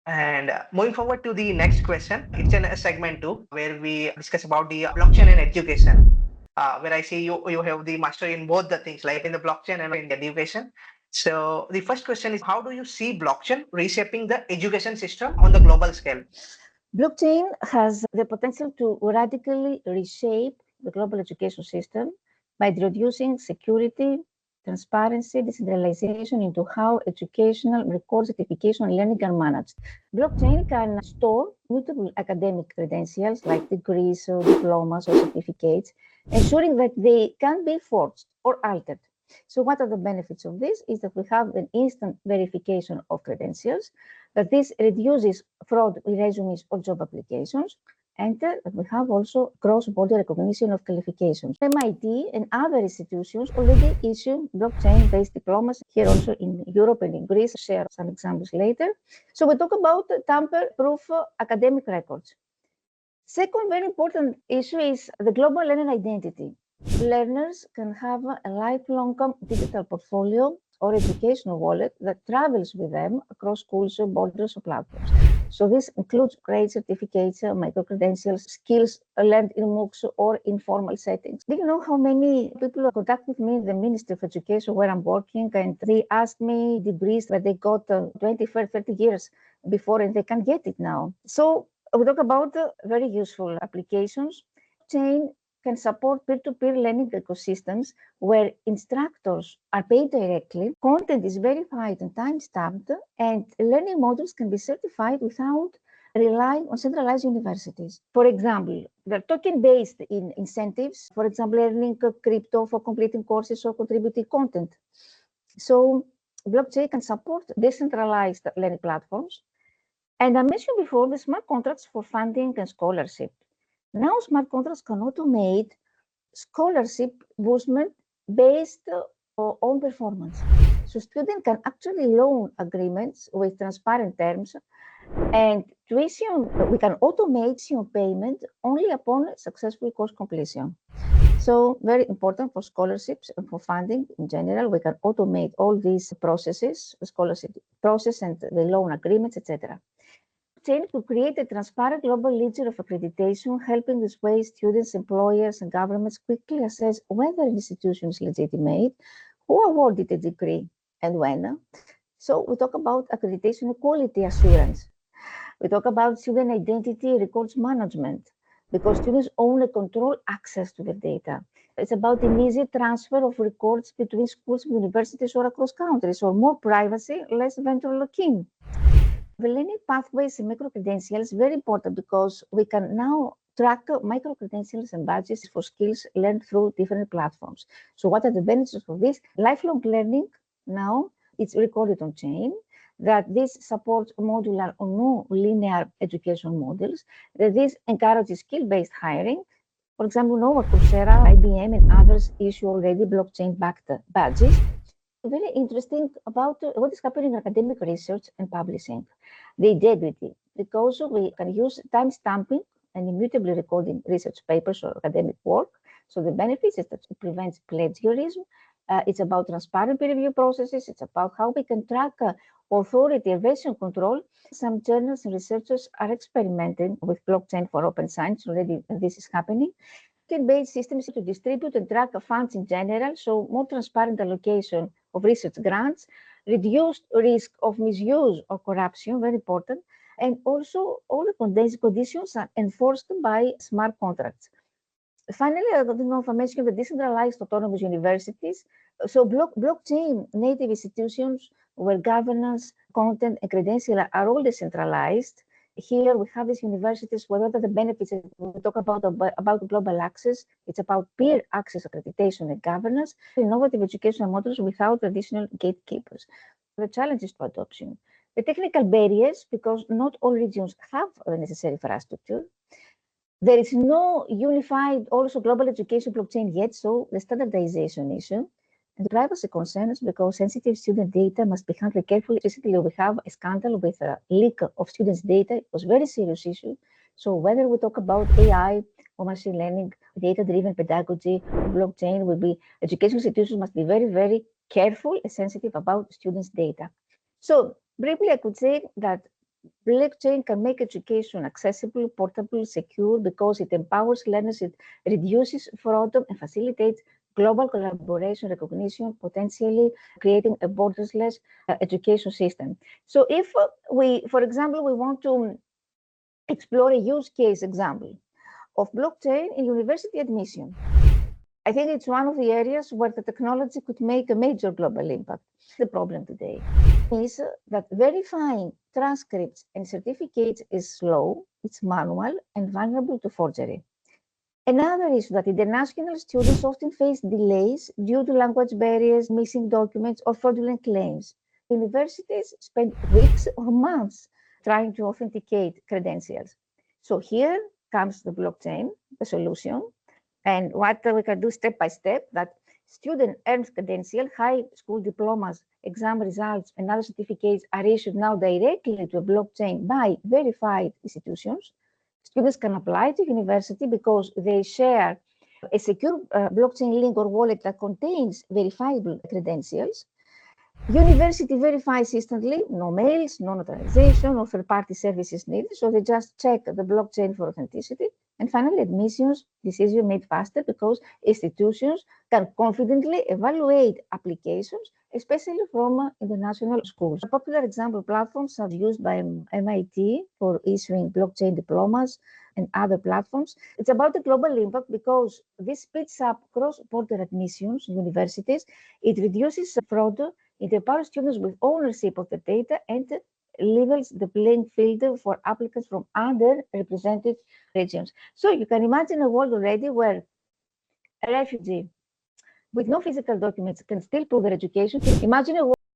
And moving forward to the next question, it's in a segment two where we discuss about the blockchain and education. Where I see you have the mastery in both the things, like in the blockchain and in the education. So the first question is, how do you see blockchain reshaping the education system on the global scale? Blockchain has the potential to radically reshape the global education system by introducing security, transparency, decentralization into how educational records, certification, and learning are managed. Blockchain can store multiple academic credentials like degrees or diplomas or certificates, ensuring that they can be forged or altered. So what are the benefits of this? Is that we have an instant verification of credentials, that this reduces fraud with resumes or job applications, and we have also cross-border recognition of qualifications. MIT and other institutions already issue blockchain-based diplomas, here also in Europe and in Greece, share some examples later. So we talk about tamper-proof academic records. Second very important issue is the global learner identity. Learners can have a lifelong digital portfolio or educational wallet that travels with them across schools, borders, or platforms. So this includes grade certificates, micro-credentials, skills learned in MOOCs or informal settings. Do you know how many people contact with me in the Ministry of Education where I'm working, and they ask me degrees that they got 20, 30 years before and they can get it now. So we talk about very useful applications. Chain can support peer-to-peer learning ecosystems where instructors are paid directly, content is verified and time-stamped, and learning modules can be certified without relying on centralized universities. For example, the token-based incentives, for example, learning crypto for completing courses or contributing content. So blockchain can support decentralized learning platforms. And I mentioned before the smart contracts for funding and scholarship. Now smart contracts can automate scholarship boostment based on performance. So students can actually loan agreements with transparent terms, and tuition, we can automate tuition payment only upon successful course completion. So very important for scholarships and for funding in general. We can automate all these processes, the scholarship process and the loan agreements, etc. Chain to create a transparent global ledger of accreditation, helping this way students, employers, and governments quickly assess whether an institution is legitimate, who awarded a degree, and when. So we talk about accreditation and quality assurance. We talk about student identity records management, because students own and control access to the data. It's about an easy transfer of records between schools, universities, or across countries, or more privacy, less vendor lock-in. The learning pathways and micro-credentials is very important because we can now track micro-credentials and badges for skills learned through different platforms. So what are the benefits of this? Lifelong learning now, it's recorded on chain, that this supports modular or non-linear education models, that this encourages skill-based hiring. For example, Nova, Coursera, IBM, and others issue already blockchain-backed badges. Very interesting about what is happening in academic research and publishing, the integrity, because we can use time stamping and immutably recording research papers or academic work. So the benefits is that it prevents plagiarism. It's about transparent peer review processes. It's about how we can track authority and version control. Some journals and researchers are experimenting with blockchain for open science. Already this is happening. Based systems to distribute and track funds in general, so more transparent allocation of research grants, reduced risk of misuse or corruption, very important, and also all the conditions are enforced by smart contracts. Finally, I don't know if I mentioned the decentralized autonomous universities. So blockchain native institutions where governance, content, and credential are all decentralized. Here we have these universities where what are the benefits? We talk about global access. It's about peer access, accreditation, and governance. Innovative educational models without traditional gatekeepers. The challenges to adoption. The technical barriers, because not all regions have the necessary infrastructure. There is no unified also global education blockchain yet, so the standardization issue. And the privacy concerns, because sensitive student data must be handled carefully. Recently, we have a scandal with a leak of students' data. It was a very serious issue. So whether we talk about AI or machine learning, data-driven pedagogy, blockchain will be, education institutions must be very, very careful and sensitive about students' data. So briefly, I could say that blockchain can make education accessible, portable, secure, because it empowers learners, it reduces fraud, and facilitates global collaboration, recognition, potentially creating a borderless education system. So if for example, we want to explore a use case example of blockchain in university admission, I think it's one of the areas where the technology could make a major global impact. The problem today is that verifying transcripts and certificates is slow, it's manual, and vulnerable to forgery. Another issue that international students often face delays due to language barriers, missing documents, or fraudulent claims. Universities spend weeks or months trying to authenticate credentials. So here comes the blockchain, the solution. And what we can do step by step, that student earns credential, high school diplomas, exam results, and other certificates are issued now directly to a blockchain by verified institutions. Students can apply to university because they share a secure blockchain link or wallet that contains verifiable credentials. University verifies instantly, no mails, no notarization, no third-party services needed, so they just check the blockchain for authenticity. And finally, admissions decision made faster because institutions can confidently evaluate applications, especially from international schools. Popular example platforms are used by MIT for issuing blockchain diplomas and other platforms. It's about the global impact because this speeds up cross-border admissions in universities. It reduces fraud. It empowers students with ownership of the data and levels the playing field for applicants from underrepresented regions. So you can imagine a world already where a refugee with no physical documents can still prove their education. Imagine a world